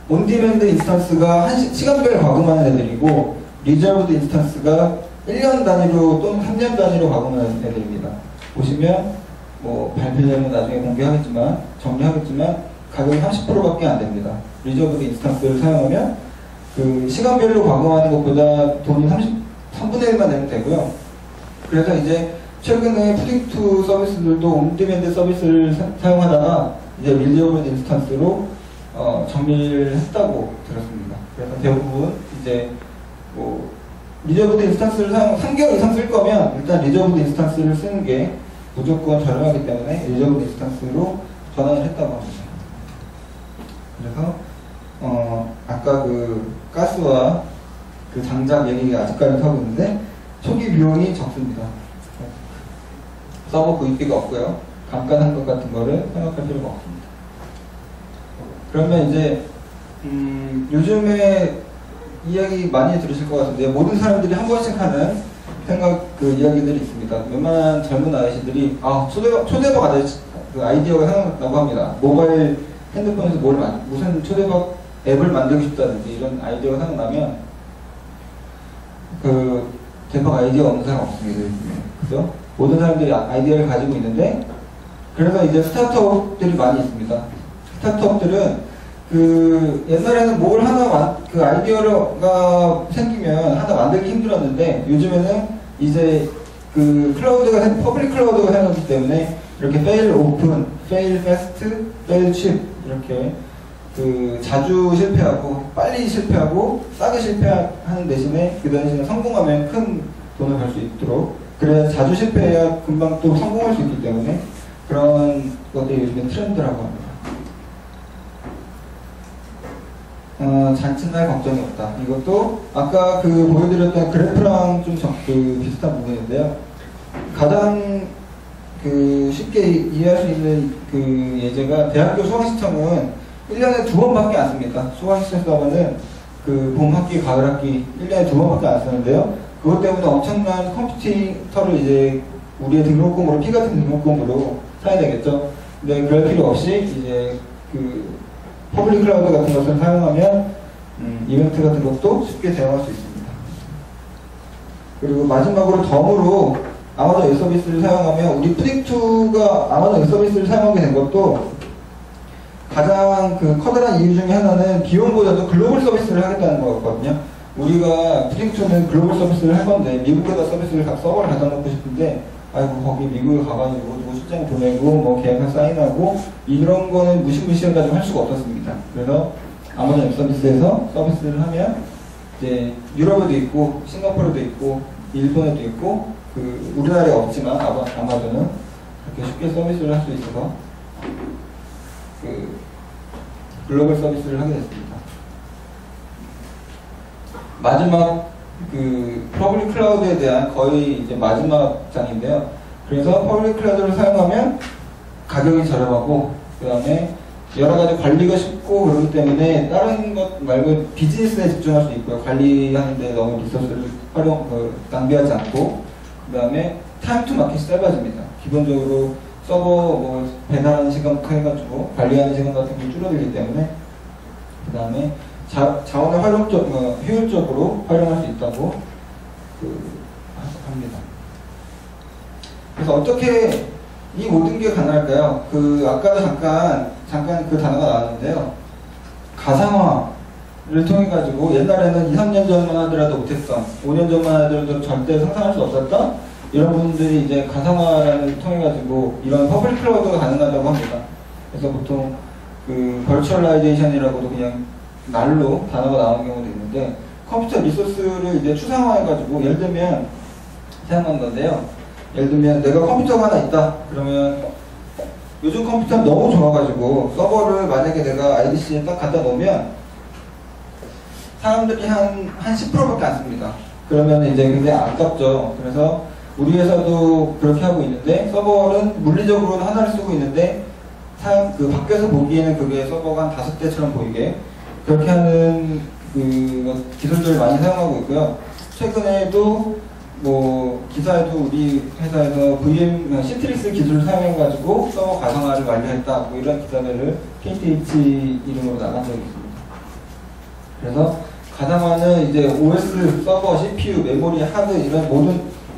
온디맨드 인스턴스가 시간별 과금하는 애들이고 리저브드 인스턴스가 1년 단위로 또는 3년 단위로 과금하는 애들입니다. 보시면 뭐 발표자는 나중에 공개하겠지만 정리하겠지만 가격이 30%밖에 안 됩니다. 리저브드 인스턴스를 사용하면 시간별로 과금하는 것보다 돈이 3분의 1만 내면 되고요. 그래서 이제 최근에 푸딩2 서비스들도 온디맨드 서비스를 사용하다가 이제 리저브드 인스턴스로 정리를 했다고 들었습니다. 그래서 대부분 이제 뭐 리저브드 인스턴스를 3개월 이상 쓸 거면 일단 리저브드 인스턴스를 쓰는 게 무조건 저렴하기 때문에 리저브드 인스턴스로 전환을 했다고 합니다. 그래서 아까 가스와 장작 얘기가 아직까지 하고 있는데 초기 비용이 적습니다. 서버 구입비가 없고요. 감가상각 것 같은 거를 생각할 필요가 없습니다. 그러면 이제 요즘에 이야기 많이 들으실 것 같은데 모든 사람들이 한 번씩 하는 이야기들이 있습니다. 웬만한 젊은 아저씨들이 초대박 아이디어가 생각나고 합니다. 모바일 핸드폰에서 무슨 초대박 앱을 만들고 싶다든지 이런 아이디어가 생각나면 대박 아이디어 없는 사람 없습니다. 그죠? 모든 사람들이 아이디어를 가지고 있는데 그래서 이제 스타트업들이 많이 있습니다. 스타트업들은 옛날에는 뭘 하나 아이디어가 생기면 하나 만들기 힘들었는데 요즘에는 이제 퍼블릭 클라우드가 생겼기 때문에 이렇게 fail open, fail fast, fail cheap 이렇게 자주 실패하고 빨리 실패하고 싸게 실패하는 대신에 그 대신에 성공하면 큰 돈을 벌 수 있도록 그래야 자주 실패해야 금방 또 성공할 수 있기 때문에 그런 것들이 요즘에 트렌드라고 합니다. 잔치날 걱정이 없다. 이것도 아까 그 보여드렸던 그래프랑 좀 비슷한 부분인데요. 가장 쉽게 이해할 수 있는 그 예제가 대학교 수강시청은 1년에 2번밖에 안 씁니다. 수강시청 수업은 그 봄학기, 가을학기 1년에 2번밖에 안 쓰는데요. 그것 때문에 엄청난 컴퓨터를 이제 우리의 등록금으로, 피 같은 등록금으로 사야 되겠죠. 근데 그럴 필요 없이 이제 그 퍼블릭 클라우드 같은 것을 사용하면 이벤트 같은 것도 쉽게 대응할 수 있습니다. 그리고 마지막으로 덤으로 아마존 웹 서비스를 사용하면 우리 프로젝트가 아마존 웹 서비스를 사용하게 된 것도 가장 그 커다란 이유 중에 하나는 비용보다도 글로벌 서비스를 하겠다는 거였거든요. 우리가 프로젝트는 글로벌 서비스를 할 건데 미국에다 서버를 갖다 놓고 싶은데 아이고 거기 미국에 가가지고 누구 출장 보내고 뭐 계약서 사인하고 이런 거는 무시무시해가지고 할 수가 없었습니다. 그래서 아마존 웹 서비스에서 서비스를 하면 이제 유럽에도 있고 싱가포르에도 있고 일본에도 있고 그 우리나라에 없지만 아마존은 그렇게 쉽게 서비스를 할 수 있어서 그 글로벌 서비스를 하게 됐습니다. 마지막 그 퍼블릭 클라우드에 대한 거의 이제 마지막 장인데요. 그래서 퍼블릭 클라우드를 사용하면 가격이 저렴하고 그 다음에 여러 가지 관리가 쉽고 그렇기 때문에 다른 것 말고 비즈니스에 집중할 수 있고요. 관리하는데 너무 리소스를 낭비하지 않고 그 다음에 타임 투 마켓이 짧아집니다. 기본적으로 서버 뭐 배달하는 시간부터 해가지고 관리하는 시간 같은 게 줄어들기 때문에 그 다음에 자원을 효율적으로 활용할 수 있다고 합니다. 그래서 어떻게 이 모든 게 가능할까요? 아까도 잠깐 그 단어가 나왔는데요. 가상화를 통해 가지고 옛날에는 2, 3년 전만 하더라도 못했던, 5년 전만 하더라도 절대 상상할 수 없었던 이런 분들이 이제 가상화를 통해 가지고 이런 퍼블릭 클라우드가 가능하다고 합니다. 그래서 보통 그 버추얼라이제이션이라고도 그냥 말로 단어가 나오는 경우도 있는데 컴퓨터 리소스를 이제 추상화해가지고 예를 들면 생각난 건데요. 예를 들면 내가 컴퓨터가 하나 있다. 그러면 요즘 컴퓨터는 너무 좋아가지고 서버를 만약에 내가 IDC에 딱 갖다 놓으면 사람들이 한 10%밖에 안 씁니다. 그러면 이제 굉장히 아깝죠. 그래서 우리 회사도 그렇게 하고 있는데 서버는 물리적으로는 하나를 쓰고 있는데 그 밖에서 보기에는 그게 서버가 한 5대처럼 보이게 그렇게 하는 그 기술들을 많이 사용하고 있고요. 최근에도 뭐 기사에도 우리 회사에서 시트릭스 기술을 사용해가지고 서버 가상화를 완료했다. 뭐 이런 기사들을 KTH 이름으로 나간 적이 있습니다. 그래서 가상화는 이제 OS, 서버, CPU, 메모리, 하드 이런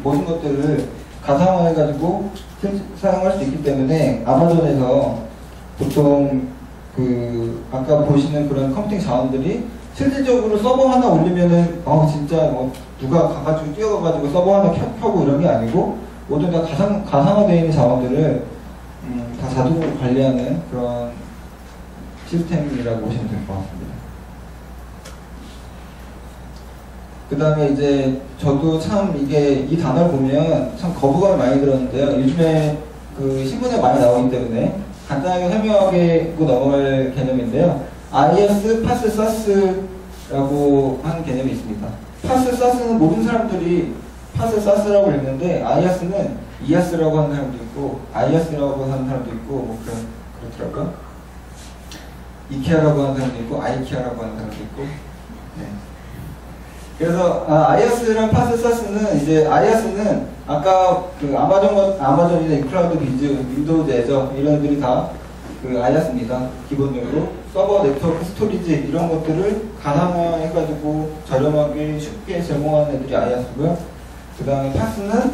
모든 것들을 가상화해가지고 사용할 수 있기 때문에 아마존에서 보통 아까 보시는 그런 컴퓨팅 자원들이 실질적으로 서버 하나 올리면은 진짜 뭐 누가 가가지고 뛰어가가지고 서버 하나 켜고 이런 게 아니고 모든 다 가상화되어 있는 자원들을 다 자동으로 관리하는 그런 시스템이라고 보시면 될 것 같습니다. 그 다음에 이제 저도 참 이 단어를 보면 참 거부감을 많이 들었는데요. 요즘에 그 신문에 많이 나오기 때문에 간단하게 설명하고 넘어갈 개념인데요. IaaS, PaaS, SaaS라고 하는 개념이 있습니다. PaaS, SaaS는 모든 사람들이 PaaS, SaaS라고 읽는데 IaaS는 IaaS라고 하는 사람도 있고 IaaS라고 하는 사람도 있고 뭐 그렇더라고요. 이케아라고 하는 사람도 있고 아이케아라고 하는 사람도 있고 네. 그래서 IaaS랑 PaaS, SaaS는 이제 IaaS는 아까 그 아마존이나 이클라우드 비즈, 윈도우즈 애저 이런 애들이 다 그 IaaS입니다. 기본적으로 서버, 네트워크, 스토리지 이런 것들을 가상화해가지고 저렴하게 쉽게 제공하는 애들이 IaaS고요. 그 다음에 PaaS는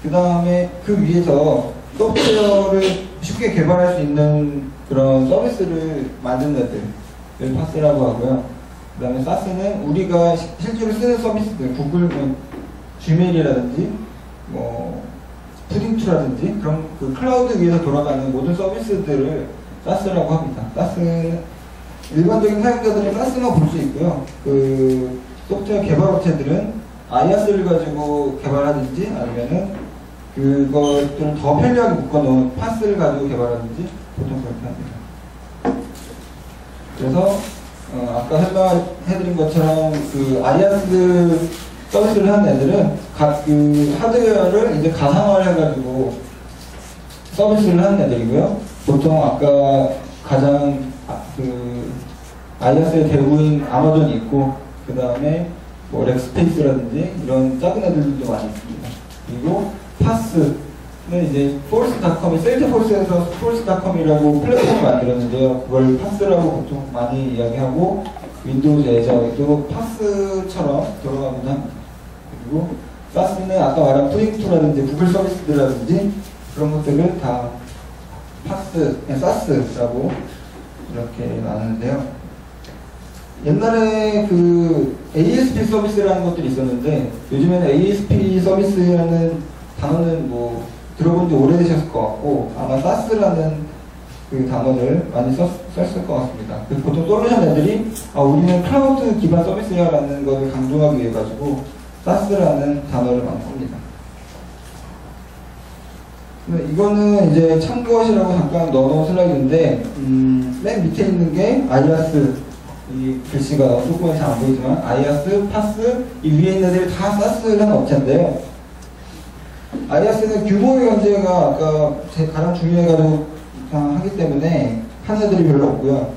그 다음에 그 위에서 소프트웨어를 쉽게 개발할 수 있는 그런 서비스를 만드는 애들을 PaaS라고 하고요. 그 다음에 SaaS는 우리가 실제로 쓰는 서비스들, 구글, 지메일이라든지, 푸딩2라든지 그런 그 클라우드 위에서 돌아가는 모든 서비스들을 SaaS라고 합니다. SaaS는 일반적인 사용자들은 SaaS만 볼 수 있고요. 그 소프트웨어 개발 업체들은 IaaS를 가지고 개발하든지 아니면은 그것들을 더 편리하게 묶어놓은 PaaS를 가지고 개발하든지 보통 그렇게 합니다. 그래서 아까 설명해드린 것처럼 그 아이아스 서비스를 하는 애들은 그 하드웨어를 이제 가상화해가지고 서비스를 하는 애들이고요. 보통 아까 가장 그 아이아스의 대부인 아마존이 있고, 그 다음에 뭐 렉스페이스라든지 이런 작은 애들도 많이 있습니다. 그리고 파스는 이제 폴스닷컴이 셀트폴스에서 폴스닷컴이라고 플랫폼을 만들었는데요. 그걸 파스라고 보통 많이 이야기하고, 윈도우즈 애저도 파스처럼 돌아가기도 합니다. 그리고 사스는 아까 말한 푸딩2라든지 구글 서비스라든지 그런 것들을 다 파스, 사스라고 이렇게 나누는데요. 옛날에 그 ASP 서비스라는 것들이 있었는데, 요즘에는 ASP 서비스라는 단어는 뭐 들어본 지 오래되셨을 것 같고, 아마 사스라는 그 단어를 많이 썼을 것 같습니다. 그래서 보통 솔루션 애들이 우리는 클라우드 기반 서비스야 라는 것을 강조하기 위해 가지고 사스라는 단어를 많이 씁니다. 이거는 이제 참고하시라고 잠깐 넣어놓은 슬라이드인데, 맨 밑에 있는 게 아이아스, 이 글씨가 조금 잘 안 보이지만 아이아스, 파스, 이 위에 있는 애들이 다 사스를 한 업체인데요. 아이아스는 규모의 견제가 아까 가장 중요해가지고 하기 때문에 하는 애들이 별로 없고요.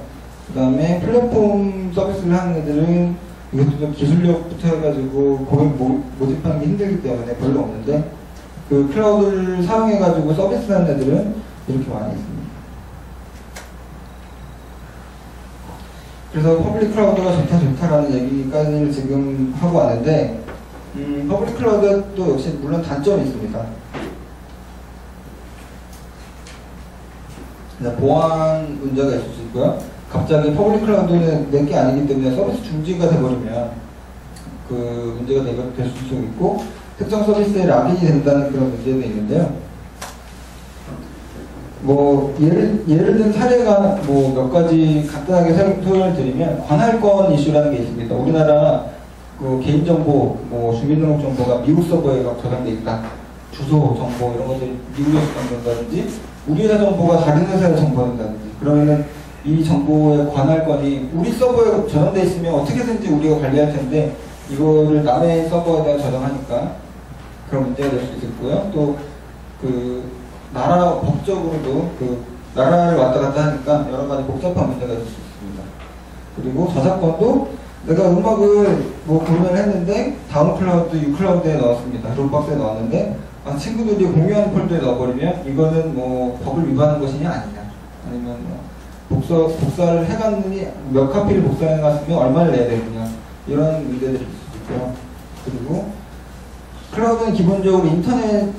그 다음에 플랫폼 서비스를 하는 애들은 이것도 좀 기술력부터 해가지고 고객 모집하는 게 힘들기 때문에 별로 없는데, 그 클라우드를 사용해가지고 서비스하는 애들은 이렇게 많이 있습니다. 그래서 퍼블릭 클라우드가 좋다라는 얘기까지를 지금 하고 왔는데, 퍼블릭 클라우드도 역시 물론 단점이 있습니다. 보안 문제가 있을 수 있고요. 갑자기 퍼블릭 클라우드는 내 게 아니기 때문에 서비스 중지가 돼버리면 그 문제가 될 수 있고, 특정 서비스에 락인이 된다는 그런 문제도 있는데요. 뭐 예를 든 사례가 뭐 몇 가지 간단하게 설명을 드리면, 관할권 이슈라는 게 있습니다. 우리나라 그 개인정보, 뭐 주민등록정보가 미국 서버에 저장돼 있다. 주소 정보 이런 것들이 미국에서 저장된다든지, 우리 회사 정보가 다른 회사에 정보된다든지, 그러면은 이 정보의 관할권이 우리 서버에 저장돼 있으면 어떻게든지 우리가 관리할 텐데, 이거를 남의 서버에다 저장하니까 그런 문제가 될 수 있고요. 또 그 나라 법적으로도 그 나라를 왔다 갔다 하니까 여러 가지 복잡한 문제가 있을 수 있습니다. 그리고 저작권도 내가 음악을 뭐 구매를 했는데 다운클라우드, 유클라우드에 넣었습니다. 드롭박스에 넣었는데 친구들이 공유하는 폴더에 넣어버리면 이거는 뭐 법을 위반한 것이냐 아니냐, 아니면 뭐 복사를 해갔느니 몇 카피를 복사해갔으면 얼마를 내야 되느냐, 이런 문제들이 있을 수 있고요. 그리고 클라우드는 기본적으로 인터넷을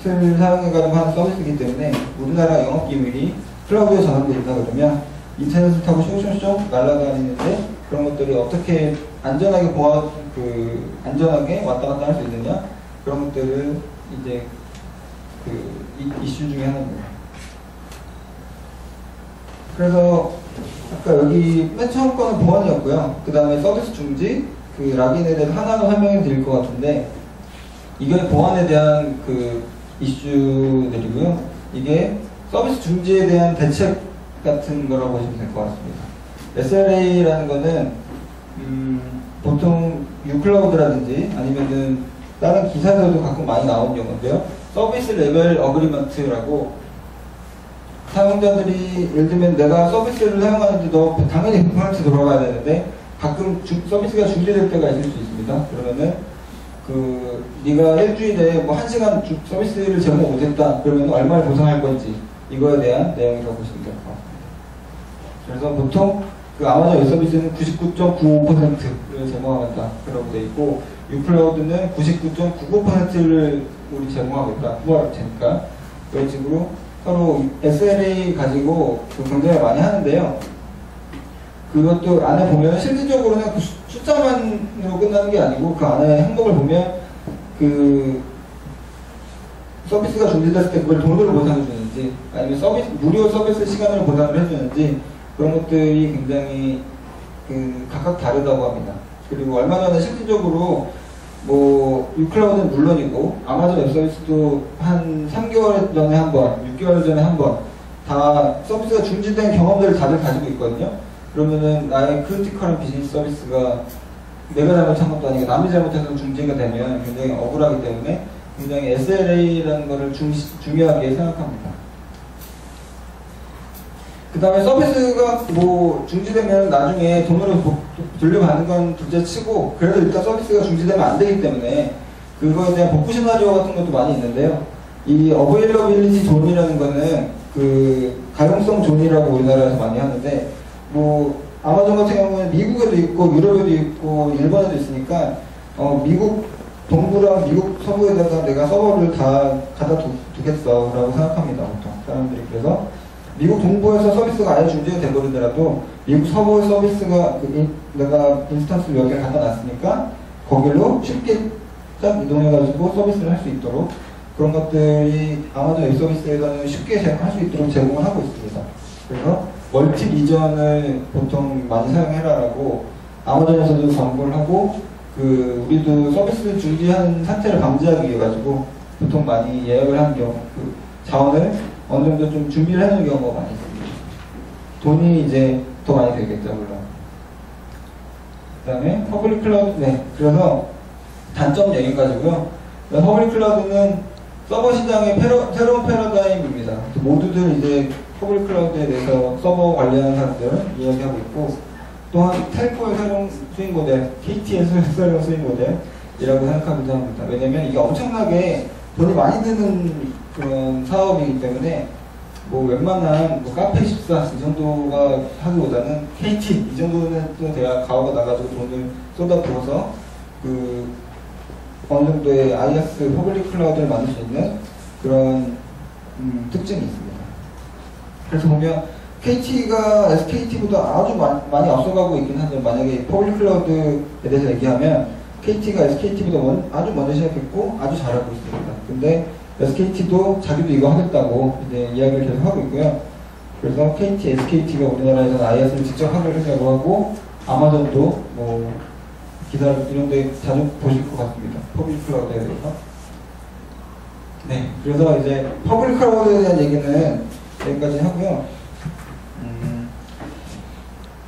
사용해가지고 하는 서비스이기 때문에 우리나라 영업기밀이 클라우드에 저장되어 있다 그러면 인터넷을 타고 슝슝슝 날아다니는데 그런 것들이 어떻게 안전하게 안전하게 왔다 갔다 할 수 있느냐, 그런 것들을 이제 그 이슈 중에 하나입니다. 그래서 아까 여기 맨 처음 거는 보안이었고요. 그 다음에 서비스 중지, 그 락인에 대해서 하나하나 설명해 드릴 것 같은데, 이게 보안에 대한 그 이슈들이고요. 이게 서비스 중지에 대한 대책 같은 거라고 보시면 될 것 같습니다. SLA라는 거는 보통 유클라우드라든지 아니면은 다른 기사에서도 가끔 많이 나오는 용어인데요. 서비스 레벨 어그리먼트라고, 사용자들이 예를 들면 내가 서비스를 사용하는데 너 당연히 100% 돌아가야 되는데 가끔 서비스가 중지될 때가 있을 수 있습니다. 그러면은 네가 일주일에 뭐 1시간 서비스를 제공 못했다 그러면 얼마를 보상할 건지, 이거에 대한 내용이라고 보시면 될 것 같습니다. 그래서 보통 그 아마존 웹 서비스는 99.95%를 제공하겠다 그러고 돼 있고, 유클라우드는 99.99%를 우리 제공하겠다, 후보할 테니까. 그런 식으로 서로 SLA 가지고 경쟁을 많이 하는데요. 그것도 안에 보면 실질적으로는 그 숫자만으로 끝나는 게 아니고, 그 안에 항목을 보면 그 서비스가 중지됐을 때 그걸 돈으로 보상해 주는지, 아니면 무료 서비스 시간으로 보상을 해주는지, 그런 것들이 굉장히 각각 다르다고 합니다. 그리고 얼마 전에 실질적으로 뭐 유클라우드는 물론이고 아마존 웹 서비스도 한 3개월 전에 한 번, 6개월 전에 한 번 다 서비스가 중지된 경험들을 다들 가지고 있거든요. 그러면은 나의 크리티컬한 비즈니스 서비스가 내가 잘못한 것도 아니고 남이 잘못해서 중지가 되면 굉장히 억울하기 때문에 굉장히 SLA라는 것을 중요하게 생각합니다. 그 다음에 서비스가 뭐 중지되면 나중에 돈으로 돌려받는 건 둘째 치고, 그래도 일단 서비스가 중지되면 안 되기 때문에 그거에 대한 복구 시나리오 같은 것도 많이 있는데요. 이 어베일러빌리티 존이라는 거는 그 가용성 존이라고 우리나라에서 많이 하는데, 뭐 아마존 같은 경우는 미국에도 있고 유럽에도 있고 일본에도 있으니까 미국 동부랑 미국 서부에다가 내가 서버를 다 갖다 두겠어 라고 생각합니다, 보통 사람들이. 그래서 미국 동부에서 서비스가 아예 중지가 돼버리더라도 미국 서부의 서비스가 내가 인스턴스 몇 개를 갖다 놨으니까 거기로 쉽게 딱 이동해가지고 서비스를 할 수 있도록, 그런 것들이 아마존 웹 서비스에서는 쉽게 할 수 있도록 제공을 하고 있습니다. 그래서 멀티 리전을 보통 많이 사용해라라고 아마존에서도 광고를 하고, 그 우리도 서비스 중지하는 상태를 방지하기 위해 가지고 보통 많이 예약을 하는 경우, 그 자원을 어느 정도 좀 준비를 해놓은 경우가 많이 있습니다. 돈이 이제 더 많이 들겠죠, 물론. 그 다음에 퍼블릭 클라우드, 네, 그래서 단점 여기까지고요. 퍼블릭 클라우드는 서버 시장의 새로운 패러다임입니다. 모두들 이제 퍼블릭 클라우드에 대해서 서버 관리하는 사람들은 이야기하고 있고, 또한 텔코의 새로운 수익 모델, KT의 새로운 수익 모델이라고 생각하기도 합니다. 왜냐면 이게 엄청나게 돈이 많이 드는 그런 사업이기 때문에 뭐 웬만한 뭐 카페14 이 정도가 하기보다는 KT 이 정도는 또 대학 가오가 나가지고 돈을 쏟아부어서 그 어느 정도의 IaaS 퍼블릭 클라우드를 만들 수 있는 그런 특징이 있습니다. 그래서 보면 KT가 SKT보다 아주 많이 앞서가고 있긴 한데, 만약에 퍼블릭 클라우드에 대해서 얘기하면 KT가 SKT보다 아주 먼저 시작했고 아주 잘하고 있습니다. 근데 SKT도 자기도 이거 하겠다고 이제 이야기를 계속 하고 있고요. 그래서 KT, SKT가 우리나라에서는 IaaS를 직접 하려고 하고, 아마존도 뭐 기사를 이런 데 자주 보실 것 같습니다. 퍼블릭 클라우드에 대해서. 네, 그래서 이제 퍼블릭 클라우드에 대한 얘기는 여기까지 하고요.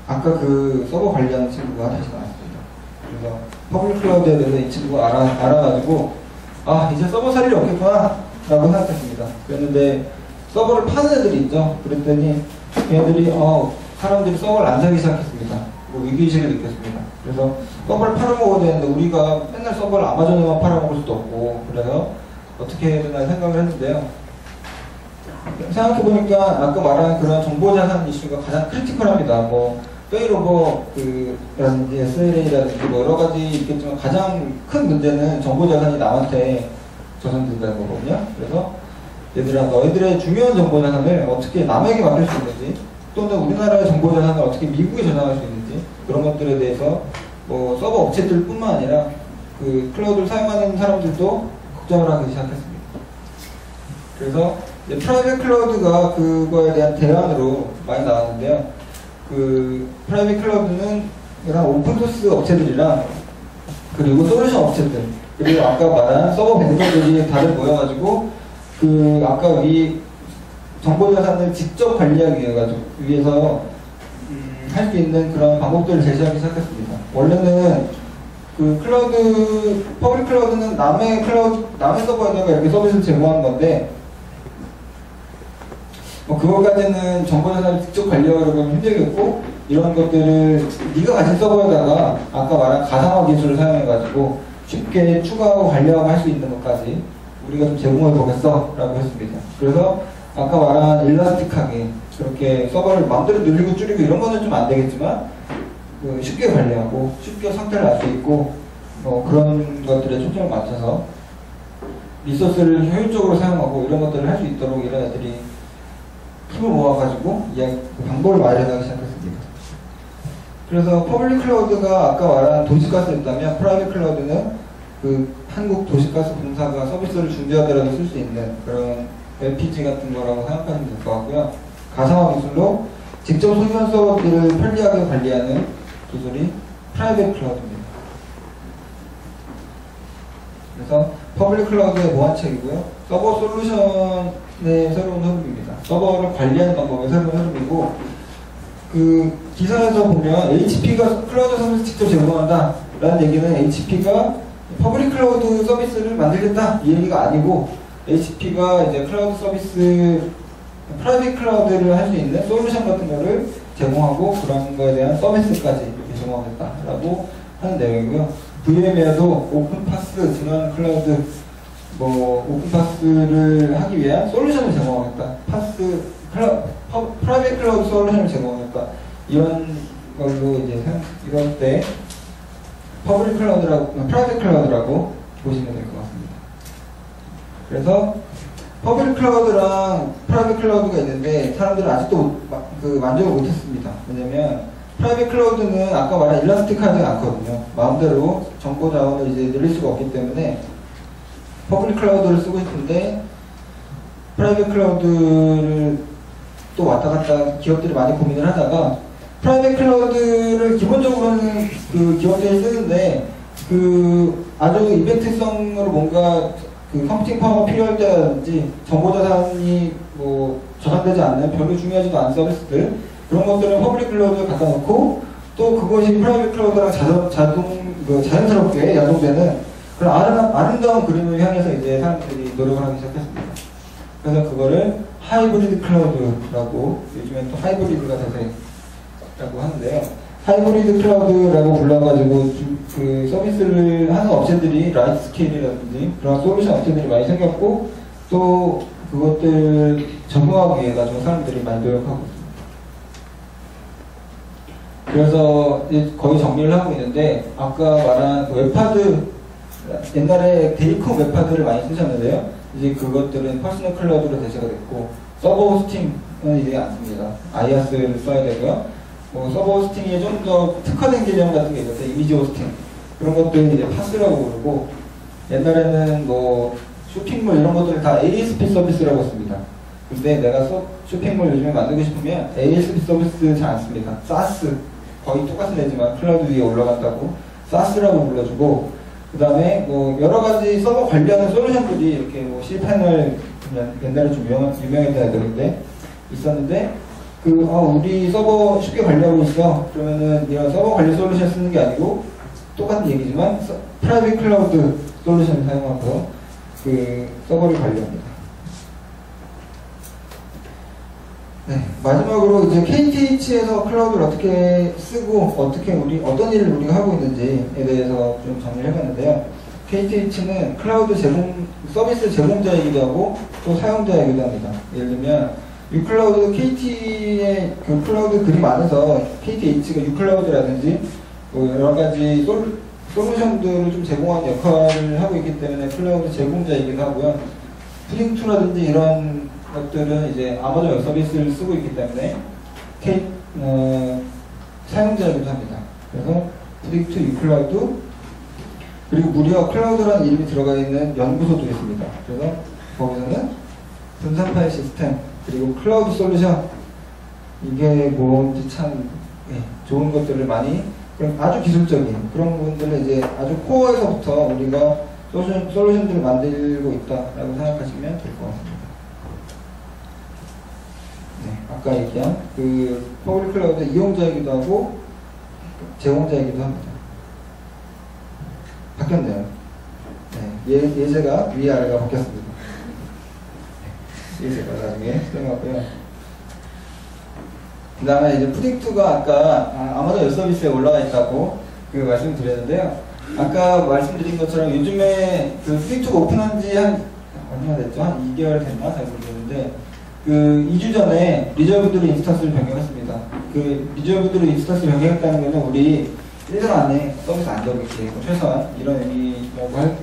아까 그 서버 관리하는 친구가 다시 나왔습니다. 그래서 퍼블릭 클라우드에 대해서 이 친구가 알아가지고 이제 서버 살 일이 없겠구나 라고 생각했습니다. 그랬는데 서버를 파는 애들이 있죠. 그랬더니 걔네들이 사람들이 서버를 안 사기 시작했습니다. 뭐 위기의식을 느꼈습니다. 그래서 서버를 팔아먹어야 되는데 우리가 맨날 서버를 아마존에만 팔아먹을 수도 없고, 그래서 어떻게 해야 되나 생각을 했는데요. 생각해보니까 아까 말한 그런 정보자산 이슈가 가장 크리티컬합니다. 뭐 페이로버 라든지 SLA라든지 뭐 여러 가지 있겠지만 가장 큰 문제는 정보자산이 남한테 저장된다는 거거든요. 그래서 얘들아, 너희들의 중요한 정보자산을 어떻게 남에게 맡길 수 있는지, 또는 우리나라의 정보자산을 어떻게 미국에 저장할 수 있는지, 그런 것들에 대해서 뭐 서버 업체들 뿐만 아니라 그 클라우드를 사용하는 사람들도 걱정을 하기 시작했습니다. 그래서 이제 프라이빗 클라우드가 그거에 대한 대안으로 많이 나왔는데요. 그 프라이빗 클라우드는 이런 오픈소스 업체들이랑 그리고 솔루션 업체들, 그리고 아까 말한 서버 벤더들이 다들 모여가지고 그 아까 정보자산을 직접 관리하기 위해서 할 수 있는 그런 방법들을 제시하기 시작했습니다. 원래는 그 퍼블릭 클라우드는 남의 서버에다가 이렇게 서비스를 제공하는 건데, 그거까지는 정보자산을 직접 관리하려고 하면 힘들겠고, 이런 것들을 네가 가진 서버에다가 아까 말한 가상화 기술을 사용해가지고 쉽게 추가하고 관리하고 할 수 있는 것까지 우리가 좀 제공해 보겠어 라고 했습니다. 그래서 아까 말한 일라스틱하게 그렇게 서버를 마음대로 늘리고 줄이고 이런 거는 좀 안 되겠지만 쉽게 관리하고 쉽게 상태를 알 수 있고 그런 것들에 초점을 맞춰서 리소스를 효율적으로 사용하고 이런 것들을 할 수 있도록 이런 애들이 힘을 모아가지고 방법을 마련하기 시작했습니다. 그래서 퍼블릭 클라우드가 아까 말한 도시가스였다면, 프라이빗 클라우드는 그 한국 도시가스 공사가 서비스를 준비하더라도 쓸 수 있는 그런 LPG 같은 거라고 생각하시면 될 것 같고요. 가상화 기술로 직접 소유한 서버들을 편리하게 관리하는 기술이 프라이빗 클라우드입니다. 그래서 퍼블릭 클라우드의 모환책이고요. 서버 솔루션의 새로운 흐름입니다. 서버를 관리하는 방법의 새로운 흐름이고, 그 기사에서 보면 HP가 클라우드 서비스 직접 제공한다 라는 얘기는 HP가 퍼블릭 클라우드 서비스를 만들겠다 이 얘기가 아니고, HP가 이제 클라우드 서비스 프라이빗 클라우드를 할 수 있는 솔루션 같은 거를 제공하고 그런 거에 대한 서비스까지 이렇게 제공하겠다라고 하는 내용이고요. VM웨어도 오픈파스 중앙 클라우드 오픈파스를 하기 위한 솔루션을 제공하겠다. 프라이빗 클라우드 솔루션을 제공하겠다. 이런 걸로 이제 이럴 때 퍼블릭 클라우드라고, 프라이빗 클라우드라고 보시면 될 것 같습니다. 그래서 퍼블릭 클라우드랑 프라이빗 클라우드가 있는데 사람들은 아직도 만족을 못했습니다. 왜냐면 프라이빗 클라우드는 아까 말한 일라스틱하지 않거든요. 마음대로 정보 자원을 이제 늘릴 수가 없기 때문에 퍼블릭 클라우드를 쓰고 싶은데 프라이빗 클라우드를 또 왔다 갔다 기업들이 많이 고민을 하다가 프라이빗 클라우드를 기본적으로는 그 기업들이 쓰는데 아주 이벤트성으로 뭔가 컴퓨팅 파워가 필요할 때라든지 정보 자산이 저장되지 않는 별로 중요하지도 않은 서비스들, 그런 것들은 퍼블릭 클라우드에 갖다 놓고 또 그것이 프라이빗 클라우드랑 자연스럽게 야동되는 그런 아름다운 그림을 향해서 이제 사람들이 노력을 하기 시작했습니다. 그래서 그거를 하이브리드 클라우드라고, 요즘엔 또 하이브리드가 대세라고 하는데요. 하이브리드 클라우드라고 불러가지고 그 서비스를 하는 업체들이 라이트 스케일이라든지 그런 솔루션 업체들이 많이 생겼고, 또 그것들 적용하기 위해 가지고 사람들이 많이 노력하고 있습니다. 그래서 거의 정리를 하고 있는데, 아까 말한 웹하드, 옛날에 데이컴 웹하드를 많이 쓰셨는데요. 이제 그것들은 퍼스널 클라우드로 대체가 됐고, 서버 호스팅은 이제 안 씁니다. 아이아스를 써야 되고요. 서버 호스팅에 좀 더 특화된 개념 같은 게 있어서 이미지 호스팅, 그런 것들은 이제 파스라고 부르고, 옛날에는 쇼핑몰 이런 것들을 다 ASP 서비스라고 씁니다. 근데 내가 쇼핑몰 요즘에 만들고 싶으면 ASP 서비스 잘 안 씁니다. SaaS, 거의 똑같은 애지만 클라우드 위에 올라간다고 SaaS라고 불러주고, 그 다음에 여러 가지 서버 관리하는 솔루션들이 이렇게 C패널, 옛날에 좀 유명했던 애들인데 있었는데, 우리 서버 쉽게 관리하고 있어. 그러면은 이런 서버 관리 솔루션 쓰는 게 아니고 똑같은 얘기지만 프라이빗 클라우드 솔루션을 사용하고 서버를 관리합니다. 네, 마지막으로 이제 KTH에서 클라우드를 어떻게 쓰고 어떤 일을 우리가 하고 있는지에 대해서 좀 정리를 해봤는데요. KTH는 클라우드 서비스 제공자이기도 하고 또 사용자이기도 합니다. 예를 들면 유클라우드, KT의 클라우드 그림 안에서 KTH가 유클라우드라든지 여러 가지 솔루션들을 좀 제공하는 역할을 하고 있기 때문에 클라우드 제공자이기도 하고요. 푸딩2라든지 이런 것들은 이제 아마존 웹 서비스를 쓰고 있기 때문에 사용자이기도 합니다. 그래서 푸딩2, 유클라우드, 그리고 무려 클라우드라는 이름이 들어가 있는 연구소도 있습니다. 그래서 거기서는 분산 파일 시스템, 그리고 클라우드 솔루션, 이게 뭔지 참 좋은 것들을 많이, 아주 기술적인 그런 부분들을 이제 아주 코어에서부터 우리가 솔루션들을 만들고 있다라고 생각하시면 될 것 같습니다. 네, 아까 얘기한 퍼블릭 클라우드 이용자이기도 하고 제공자이기도 합니다. 바뀌었네요. 네, 예제가 위아래가 바뀌었습니다. 예제가 나중에 수정하고요. 그 다음에 이제 푸딩2가 아까 아마존 웹 서비스에 올라와 있다고 말씀을 드렸는데요. 아까 말씀드린 것처럼 요즘에 푸딩2가 오픈한 지 얼마 됐죠? 한 2개월 됐나? 잘 모르겠는데 2주 전에 리저브드로 인스턴스를 변경했습니다. 리저브드로 인스턴스를 변경했다는 거는 우리 1년 안에 서비스 안 잡을게, 최소한 이런 의미라고 할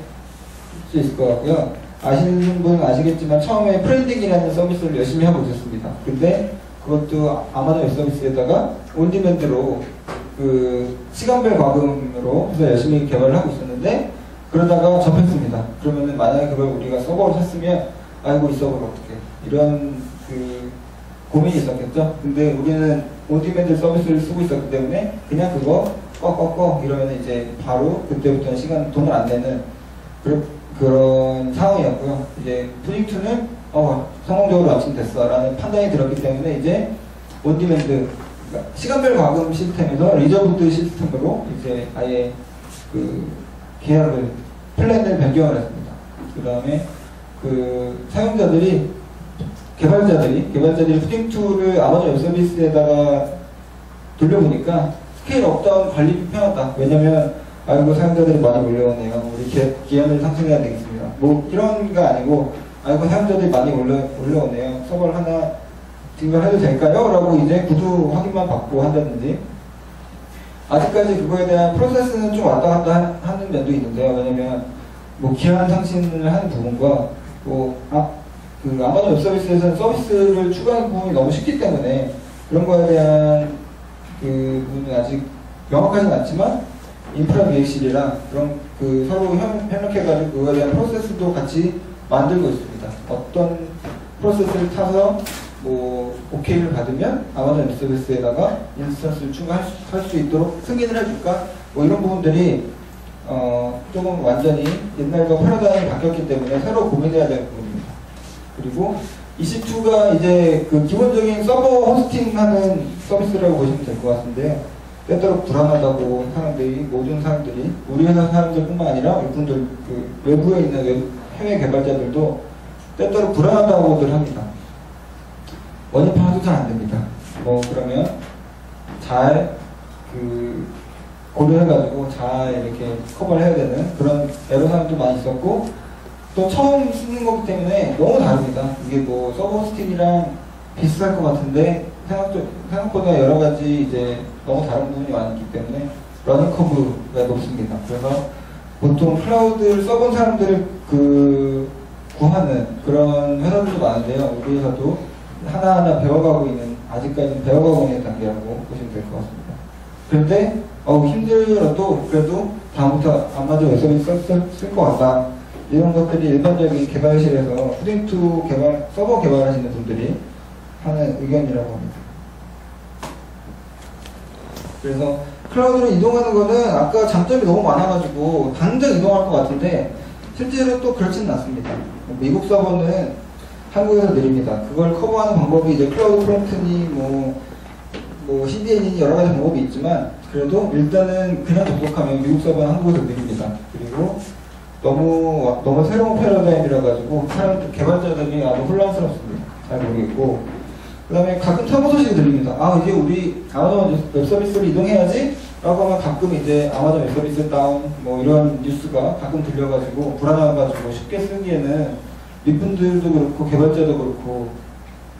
수 있을 것 같고요. 아시는 분은 아시겠지만 처음에 프렌딩이라는 서비스를 열심히 하고 있었습니다. 근데 그것도 아마존 웹 서비스에다가 온디맨드로 시간별 과금으로 해서 열심히 개발을 하고 있었는데, 그러다가 접했습니다. 그러면은 만약에 그걸 우리가 서버로 샀으면 아이고 이 서버를 어떻게, 이런 고민이 있었겠죠. 근데 우리는 온디맨드 서비스를 쓰고 있었기 때문에 그냥 그거 꺼 이러면 이제 바로 그때부터는 돈을 안 내는 그런 상황이었고요. 이제 푸딩2는 성공적으로 런칭됐어 라는 판단이 들었기 때문에 이제 온디맨드 그러니까 시간별 과금 시스템에서 리저브드 시스템으로 이제 아예 그 계약을 플랜을 변경을 했습니다. 그 다음에 그 사용자들이 개발자들이 푸딩 툴을 아마존 웹 서비스에다가 돌려보니까 스케일 업다운 관리비 편하다. 왜냐면 아이고 사용자들이 많이 몰려오네요. 우리 기한을 상승해야 되겠습니다. 뭐 이런 거 아니고 아이고 사용자들이 많이 올라오네요. 서버를 하나 증발해도 될까요? 라고 이제 구두 확인만 받고 한다든지, 아직까지 그거에 대한 프로세스는 좀 왔다 갔다 하는 면도 있는데요. 왜냐면 뭐 기한 상신을 하는 부분과 그 아마존 웹 서비스에서는 서비스를 추가하는 부분이 너무 쉽기 때문에 그런 거에 대한 그 부분은 아직 명확하진 않지만 인프라 기획실이랑 그런 그 서로 협력해가지고 그거에 대한 프로세스도 같이 만들고 있습니다. 어떤 프로세스를 타서 뭐 오케이를 받으면 아마존 웹 서비스에다가 인스턴스를 추가할 수 있도록 승인을 해줄까? 뭐 이런 부분들이 조금 완전히 옛날과 패러다임이 바뀌었기 때문에 새로 고민해야 될 부분입니다. 그리고 EC2가 이제 그 기본적인 서버 호스팅하는 서비스라고 보시면 될 것 같은데요. 때때로 불안하다고 모든 사람들이, 우리 회사 사람들뿐만 아니라 이분들 그 외부에 있는 해외 개발자들도 때때로 불안하다고들 합니다. 원인 파악도 잘 안 됩니다. 뭐 그러면 잘 고려해가지고 잘 이렇게 커버를 해야 되는 그런 애로사항도 많이 있었고, 또 처음 쓰는 거기 때문에 너무 다릅니다. 이게 뭐 서버 호스팅이랑 비슷할 것 같은데 생각보다 여러 가지 이제 너무 다른 부분이 많기 때문에 러닝 커브가 높습니다. 그래서 보통 클라우드를 써본 사람들을 구하는 그런 회사들도 많은데요. 우리 회사도 하나하나 아직까지는 배워가고 있는 단계라고 보시면 될 것 같습니다. 그런데 힘들어도 그래도 다음부터 아마존 웹 서비스 쓸 것 같다. 이런 것들이 일반적인 개발실에서 푸딩2 서버 개발하시는 분들이 하는 의견이라고 합니다. 그래서 클라우드로 이동하는 거는 아까 장점이 너무 많아가지고 당장 이동할 것 같은데 실제로 또 그렇지는 않습니다. 미국 서버는 한국에서 느립니다. 그걸 커버하는 방법이 이제 클라우드 프론트니 뭐 CDN이니 여러 가지 방법이 있지만, 그래도 일단은 그냥 접속하면 미국 서버는 한국에서 느립니다. 그리고 너무 새로운 패러다임이라 가지고 개발자들이 아주 혼란스럽습니다. 잘 모르겠고, 그 다음에 가끔 참고 소식이 들립니다. 이제 우리 아마존 웹 서비스로 이동해야지 라고 하면 가끔 이제 아마존 웹 서비스 다운 뭐 이런 뉴스가 가끔 들려가지고 불안해가지고 쉽게 쓰기에는 윗분들도 그렇고 개발자도 그렇고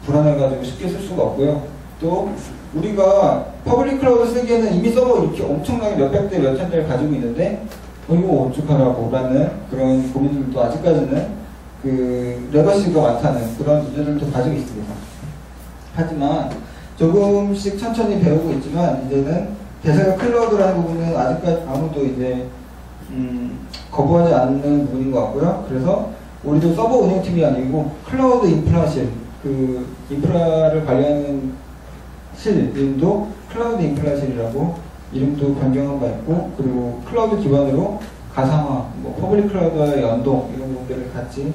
불안해가지고 쉽게 쓸 수가 없고요. 또 우리가 퍼블릭 클라우드 쓰기에는 이미 서버 이렇게 엄청나게 몇백 대 몇천 대를 가지고 있는데 이거 어떡하라고 라는 그런 고민들도 아직까지는 레거시가 많다는 그런 문제들도 가지고 있습니다. 하지만 조금씩 천천히 배우고 있지만 이제는 대세가 클라우드라는 부분은 아직까지 아무도 이제 거부하지 않는 부분인 것 같고요. 그래서 우리도 서버 운영팀이 아니고 클라우드 인프라실, 인프라를 관리하는 실 이름도 클라우드 인프라실이라고 이름도 변경한 바 있고, 그리고 클라우드 기반으로 가상화, 퍼블릭 클라우드와의 연동 이런 부분들을 같이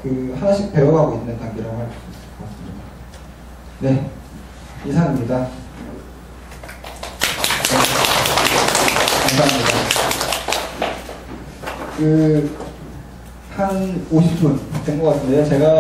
하나씩 배워가고 있는 단계라고 할 수 있을 것 같습니다. 네, 이상입니다. 감사합니다. 한 50분 된 것 같은데요. 제가